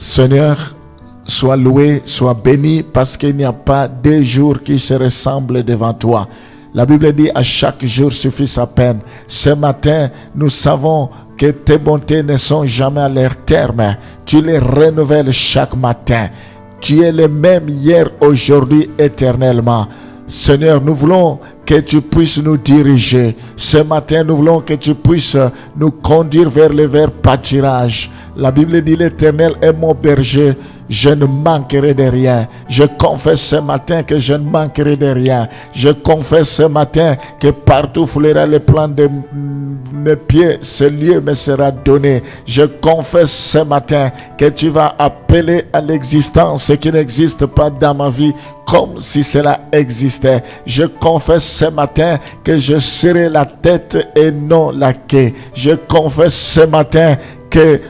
Seigneur, sois loué, sois béni, parce qu'il n'y a pas deux jours qui se ressemblent devant toi. La Bible dit à chaque jour suffit sa peine. Ce matin, nous savons que tes bontés ne sont jamais à leur terme. Tu les renouvelles chaque matin. Tu es le même hier, aujourd'hui, éternellement. Seigneur, nous voulons que tu puisses nous diriger. Ce matin, nous voulons que tu puisses nous conduire vers le vert pâturage. La Bible dit, l'Éternel est mon berger, je ne manquerai de rien. Je confesse ce matin que je ne manquerai de rien. Je confesse ce matin que partout où foulera le plan de mes pieds, ce lieu me sera donné. Je confesse ce matin que tu vas appeler à l'existence ce qui n'existe pas dans ma vie comme si cela existait. Je confesse ce matin que je serai la tête et non la queue. Je confesse ce matin que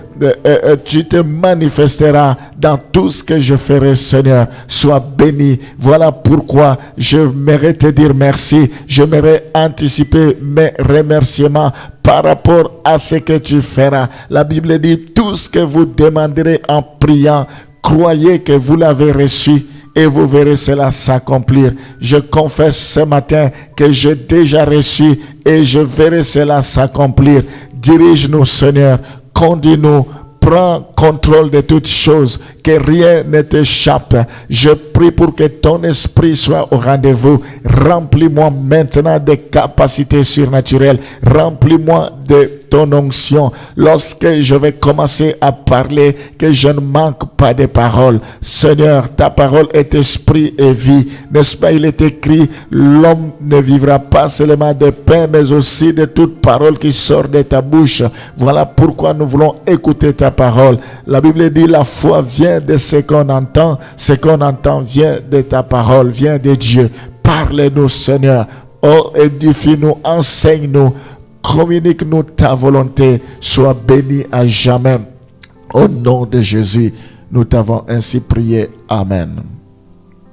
tu te manifesteras dans tout ce que je ferai, Seigneur. Sois béni. Voilà pourquoi j'aimerais te dire merci. J'aimerais anticiper mes remerciements par rapport à ce que tu feras. La Bible dit, tout ce que vous demanderez en priant, croyez que vous l'avez reçu et vous verrez cela s'accomplir. Je confesse ce matin que j'ai déjà reçu et je verrai cela s'accomplir. Dirige-nous, Seigneur. Conduis-nous, prends contrôle de toutes choses, que rien ne t'échappe. Je prie pour que ton esprit soit au rendez-vous. Remplis-moi maintenant de capacités surnaturelles. Remplis-moi de ton onction. Lorsque je vais commencer à parler, que je ne manque pas de paroles. Seigneur, ta parole est esprit et vie. N'est-ce pas, il est écrit, l'homme ne vivra pas seulement de pain, mais aussi de toute parole qui sort de ta bouche. Voilà pourquoi nous voulons écouter ta parole. La Bible dit, la foi vient de ce qu'on entend. Ce qu'on entend vient de ta parole, vient de Dieu. Parle-nous, Seigneur. Oh, édifie-nous, enseigne-nous. Communique-nous ta volonté. Sois béni à jamais. Au nom de Jésus, nous t'avons ainsi prié. Amen.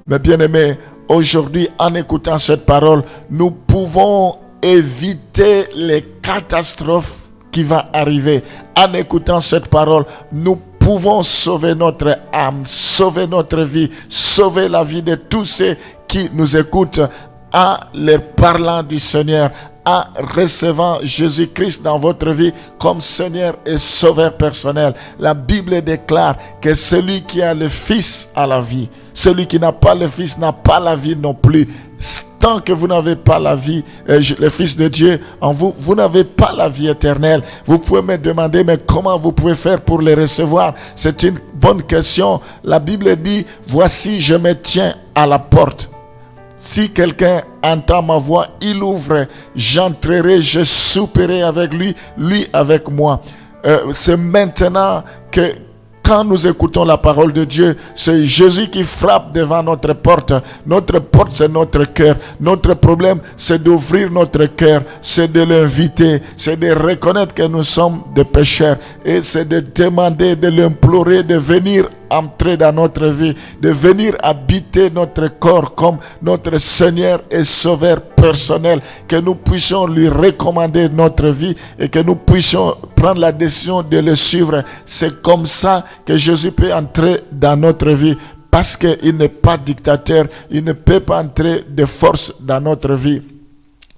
Mes bien-aimés, aujourd'hui, en écoutant cette parole, nous pouvons éviter les catastrophes qui vont arriver. En écoutant cette parole, nous pouvons sauver notre âme, sauver notre vie, sauver la vie de tous ceux qui nous écoutent en leur parlant du Seigneur, en recevant Jésus-Christ dans votre vie comme Seigneur et Sauveur personnel. La Bible déclare que celui qui a le Fils a la vie. Celui qui n'a pas le Fils n'a pas la vie non plus. Tant que vous n'avez pas la vie, le Fils de Dieu en vous, vous n'avez pas la vie éternelle. Vous pouvez me demander, mais comment vous pouvez faire pour les recevoir? C'est une bonne question. La Bible dit, voici, je me tiens à la porte. Si quelqu'un entend ma voix, il ouvre, j'entrerai, je souperai avec lui, lui avec moi. C'est maintenant que quand nous écoutons la parole de Dieu, c'est Jésus qui frappe devant notre porte. Notre porte, c'est notre cœur. Notre problème, c'est d'ouvrir notre cœur, c'est de l'inviter, c'est de reconnaître que nous sommes des pécheurs et c'est de demander, de l'implorer de venir entrer dans notre vie, de venir habiter notre corps comme notre Seigneur et Sauveur personnel, que nous puissions lui recommander notre vie et que nous puissions prendre la décision de le suivre. C'est comme ça que Jésus peut entrer dans notre vie, parce qu'il n'est pas dictateur, il ne peut pas entrer de force dans notre vie.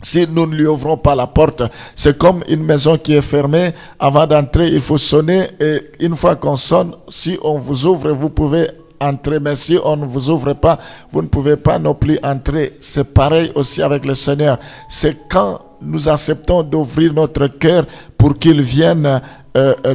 Si nous ne lui ouvrons pas la porte, c'est comme une maison qui est fermée. Avant d'entrer, il faut sonner et une fois qu'on sonne, si on vous ouvre, vous pouvez entrer. Mais si on ne vous ouvre pas, vous ne pouvez pas non plus entrer. C'est pareil aussi avec le Seigneur. C'est quand nous acceptons d'ouvrir notre cœur pour qu'il vienne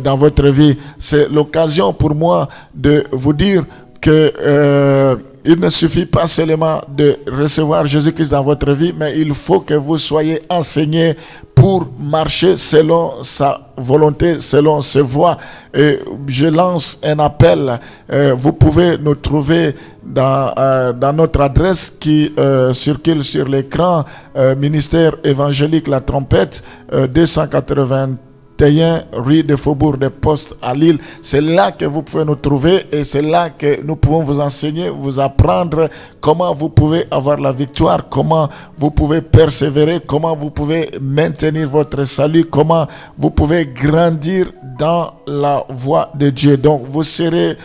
dans votre vie. C'est l'occasion pour moi de vous dire que il ne suffit pas seulement de recevoir Jésus-Christ dans votre vie, mais il faut que vous soyez enseigné pour marcher selon sa volonté, selon ses voies. Et je lance un appel. Vous pouvez nous trouver dans notre adresse qui circule sur l'écran, ministère évangélique La Trompette, 281 rue de Faubourg des Postes à Lille. C'est là que vous pouvez nous trouver et c'est là que nous pouvons vous enseigner, vous apprendre comment vous pouvez avoir la victoire, comment vous pouvez persévérer, comment vous pouvez maintenir votre salut, comment vous pouvez grandir dans la voie de Dieu. Donc, vous serez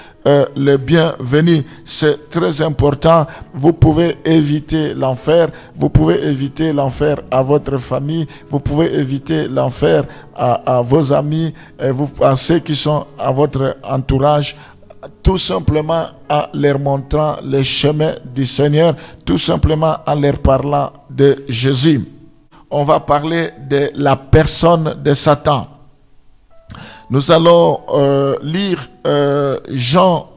les bienvenus. C'est très important. Vous pouvez éviter l'enfer. Vous pouvez éviter l'enfer à votre famille. Vous pouvez éviter l'enfer à vos amis, à ceux qui sont à votre entourage. Tout simplement en leur montrant le chemin du Seigneur, tout simplement en leur parlant de Jésus. On va parler de la personne de Satan. Nous allons lire Jean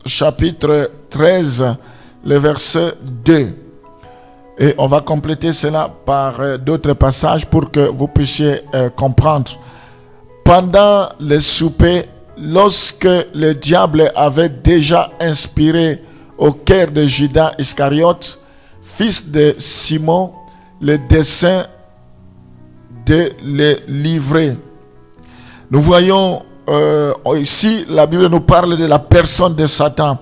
chapitre 13, le verset 2. Et on va compléter cela par d'autres passages pour que vous puissiez comprendre. Pendant le souper, lorsque le diable avait déjà inspiré au cœur de Judas Iscariote, fils de Simon, le dessein de le livrer. Nous voyons ici, la Bible nous parle de la personne de Satan.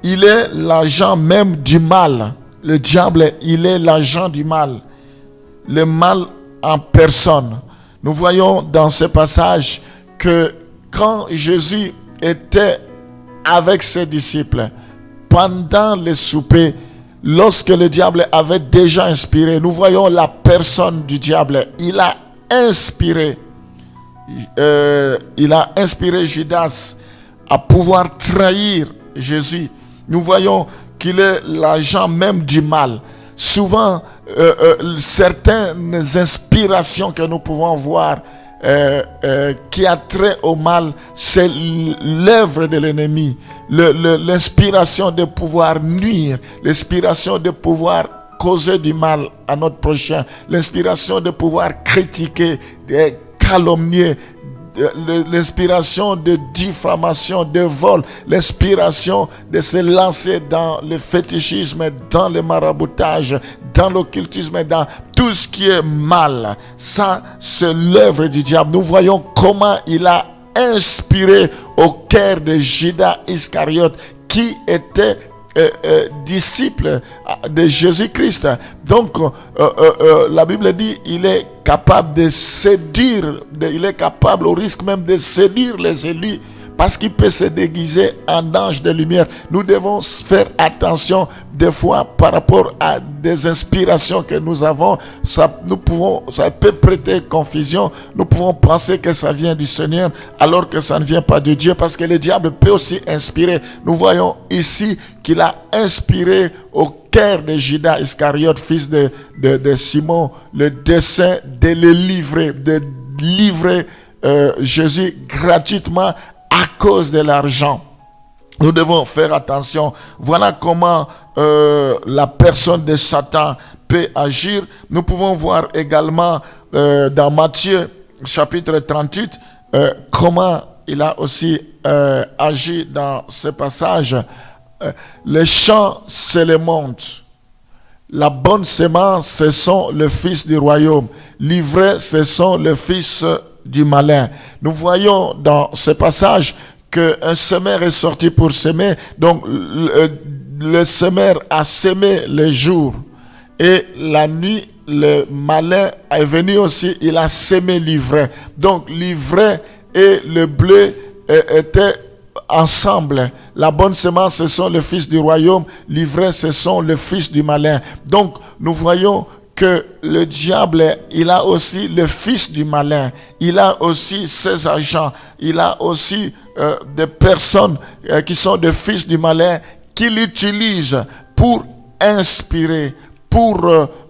Il est l'agent même du mal. Le diable, il est l'agent du mal. Le mal en personne. Nous voyons dans ce passage que quand Jésus était avec ses disciples, pendant le souper, lorsque le diable avait déjà inspiré, nous voyons la personne du diable. Il a inspiré Judas à pouvoir trahir Jésus. Nous voyons qu'il est l'agent même du mal. Souvent, certaines inspirations que nous pouvons voir qui a trait au mal, c'est l'œuvre de l'ennemi. L'inspiration de pouvoir nuire, l'inspiration de pouvoir causer du mal à notre prochain, l'inspiration de pouvoir critiquer, de calomnier, l'inspiration de diffamation, de vol, l'inspiration de se lancer dans le fétichisme, dans le maraboutage, dans l'occultisme, dans tout ce qui est mal. Ça, c'est l'œuvre du diable. Nous voyons comment il a inspiré au cœur de Judas Iscariote, qui était disciple de Jésus-Christ. Donc, la Bible dit il est capable de séduire, il est capable au risque même de séduire les élus, parce qu'il peut se déguiser en ange de lumière. Nous devons faire attention des fois par rapport à des inspirations que nous avons. Ça peut prêter confusion. Nous pouvons penser que ça vient du Seigneur alors que ça ne vient pas de Dieu, parce que le diable peut aussi inspirer. Nous voyons ici qu'il a inspiré au cœur de Judas Iscariote, fils de Simon, le dessein de le livrer, de livrer Jésus gratuitement à cause de l'argent. Nous devons faire attention. Voilà comment la personne de Satan peut agir. Nous pouvons voir également dans Matthieu chapitre 38 comment il a aussi agi dans ce passage. Les champs, c'est le monde. La bonne semence, ce sont les fils du royaume. L'ivraie, ce sont les fils du malin. Nous voyons dans ce passage qu'un semeur est sorti pour semer. Donc le semeur a semé le jour, et la nuit le malin est venu aussi, il a semé l'ivraie. Donc l'ivraie et le blé étaient ensemble. La bonne semence, ce sont les fils du royaume. L'ivraie, ce sont les fils du malin. Donc nous voyons que le diable, il a aussi le fils du malin, il a aussi ses agents, il a aussi des personnes qui sont des fils du malin, qu'il utilise pour inspirer, pour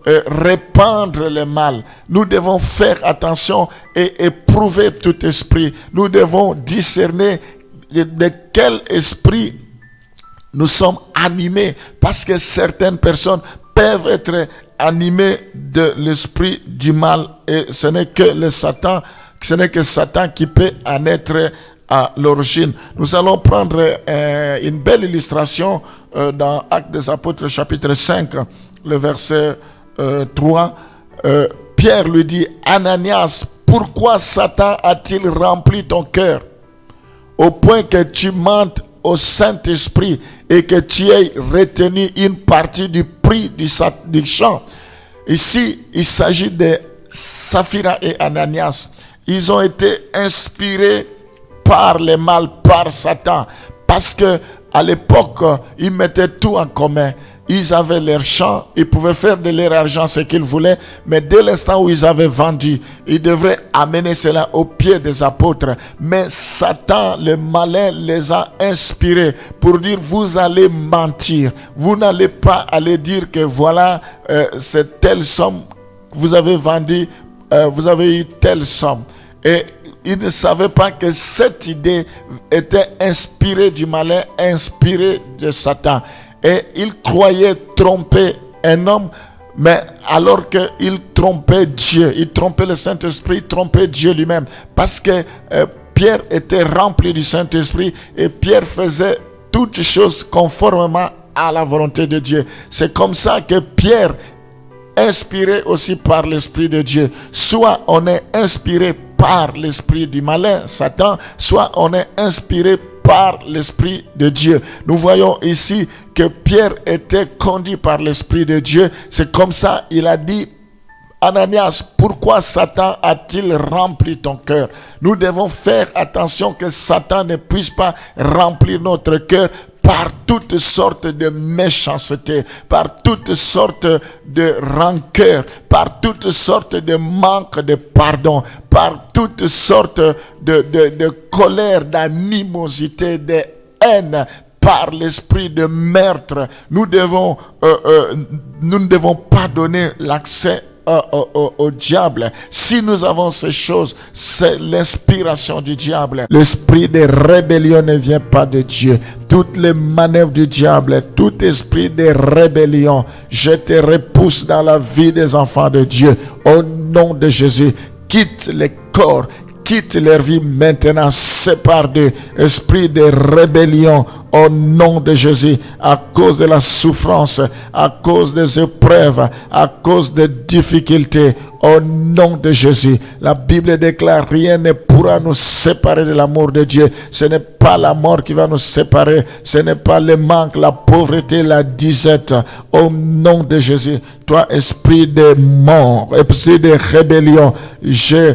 répandre le mal. Nous devons faire attention et éprouver tout esprit. Nous devons discerner de quel esprit nous sommes animés, parce que certaines personnes peuvent être animés de l'esprit du mal, et ce n'est que Satan qui peut en être à l'origine. Nous allons prendre une belle illustration dans Actes des Apôtres chapitre 5, le verset 3. Pierre lui dit: Ananias, pourquoi Satan a-t-il rempli ton cœur au point que tu mentes au Saint-Esprit et que tu aies retenu une partie du prix du champ? Ici, il s'agit de Saphira et Ananias. Ils ont été inspirés par le mal, par Satan. Parce que à l'époque, ils mettaient tout en commun. Ils avaient leurs champs, ils pouvaient faire de leur argent ce qu'ils voulaient, mais dès l'instant où ils avaient vendu, ils devraient amener cela aux pieds des apôtres. Mais Satan, le malin, les a inspirés pour dire, vous allez mentir. Vous n'allez pas aller dire que voilà, c'est telle somme, vous avez vendu, vous avez eu telle somme. Et ils ne savaient pas que cette idée était inspirée du malin, inspirée de Satan. Et il croyait tromper un homme, mais alors qu'il trompait Dieu, il trompait le Saint-Esprit, il trompait Dieu lui-même. Parce que Pierre était rempli du Saint-Esprit et Pierre faisait toutes choses conformément à la volonté de Dieu. C'est comme ça que Pierre, inspiré aussi par l'Esprit de Dieu, soit on est inspiré par l'esprit du malin, Satan, soit on est inspiré par l'Esprit de Dieu. Nous voyons ici que Pierre était conduit par l'Esprit de Dieu. C'est comme ça, il a dit, Ananias, pourquoi Satan a-t-il rempli ton cœur? Nous devons faire attention que Satan ne puisse pas remplir notre cœur par toutes sortes de méchanceté, par toutes sortes de rancœur, par toutes sortes de manque de pardon, par toutes sortes de colère, d'animosité, de haine, par l'esprit de meurtre. Nous ne devons pas donner l'accès au diable. Si nous avons ces choses, c'est l'inspiration du diable. L'esprit de rébellion ne vient pas de Dieu. Toutes les manœuvres du diable, tout esprit de rébellion, je te repousse dans la vie des enfants de Dieu. Au nom de Jésus, quitte les corps, quitte leur vie maintenant, sépare d'eux, esprit de rébellion, au nom de Jésus, à cause de la souffrance, à cause des épreuves, à cause des difficultés, au nom de Jésus. La Bible déclare, rien ne pourra nous séparer de l'amour de Dieu. Ce n'est pas la mort qui va nous séparer, ce n'est pas le manque, la pauvreté, la disette, au nom de Jésus. Toi, esprit de mort, esprit de rébellion, je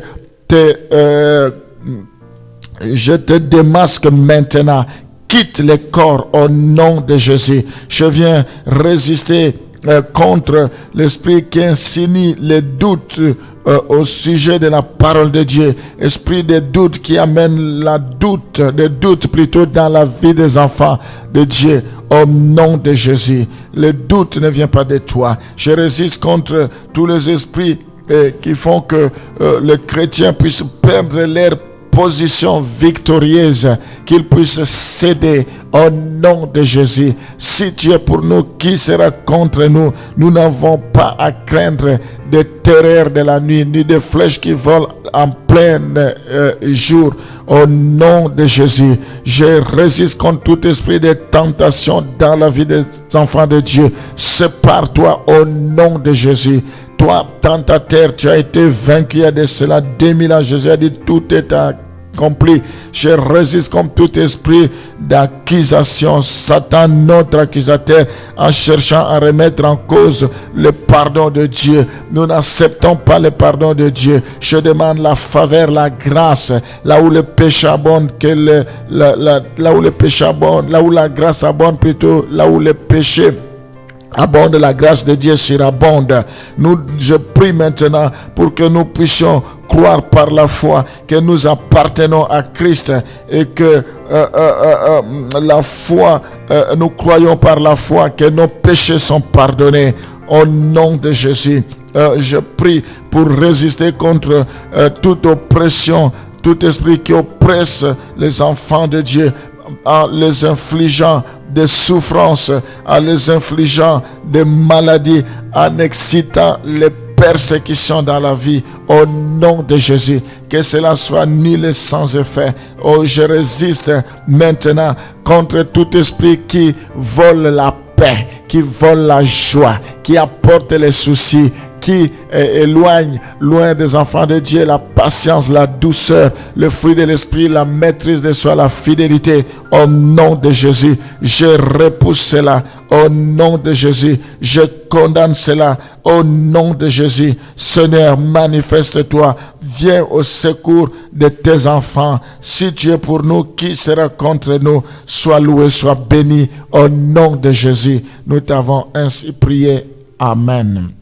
te démasque maintenant. Quitte les corps au nom de Jésus. Je viens résister contre l'esprit qui insinue les doutes au sujet de la parole de Dieu. Esprit de doute qui amène des doutes plutôt dans la vie des enfants de Dieu. Au nom de Jésus. Le doute ne vient pas de toi. Je résiste contre tous les esprits qui font que les chrétiens puissent perdre leur position victorieuse, qu'ils puissent céder au nom de Jésus. Si Dieu est pour nous, qui sera contre nous? Nous n'avons pas à craindre des terreurs de la nuit, ni des flèches qui volent en plein jour. Au nom de Jésus, je résiste contre tout esprit de tentation dans la vie des enfants de Dieu. Sépare-toi au nom de Jésus. Toi, tentateur, tu as été vaincu il y a de cela 2000 ans. Jésus a dit, tout est accompli. Je résiste contre tout esprit d'accusation. Satan, notre accusateur, en cherchant à remettre en cause le pardon de Dieu. Nous n'acceptons pas le pardon de Dieu. Je demande la faveur, la grâce, là où le péché abonde, là où le péché abonde, là où la grâce abonde plutôt, là où le péché abonde, la grâce de Dieu surabonde. Je prie maintenant pour que nous puissions croire par la foi que nous appartenons à Christ et que la foi, nous croyons par la foi que nos péchés sont pardonnés. Au nom de Jésus, je prie pour résister contre toute oppression, tout esprit qui oppresse les enfants de Dieu, en les infligeant des souffrances, en les infligeant des maladies, en excitant les persécutions dans la vie. Au nom de Jésus, que cela soit nul et sans effet. Oh, je résiste maintenant contre tout esprit qui vole la paix, qui vole la joie, qui apporte les soucis, qui éloigne loin des enfants de Dieu la patience, la douceur, le fruit de l'esprit, la maîtrise de soi, la fidélité. Au nom de Jésus, je repousse cela. Au nom de Jésus, je condamne cela. Au nom de Jésus, Seigneur, manifeste-toi. Viens au secours de tes enfants. Si tu es pour nous, qui sera contre nous? Sois loué, sois béni. Au nom de Jésus, nous t'avons ainsi prié. Amen.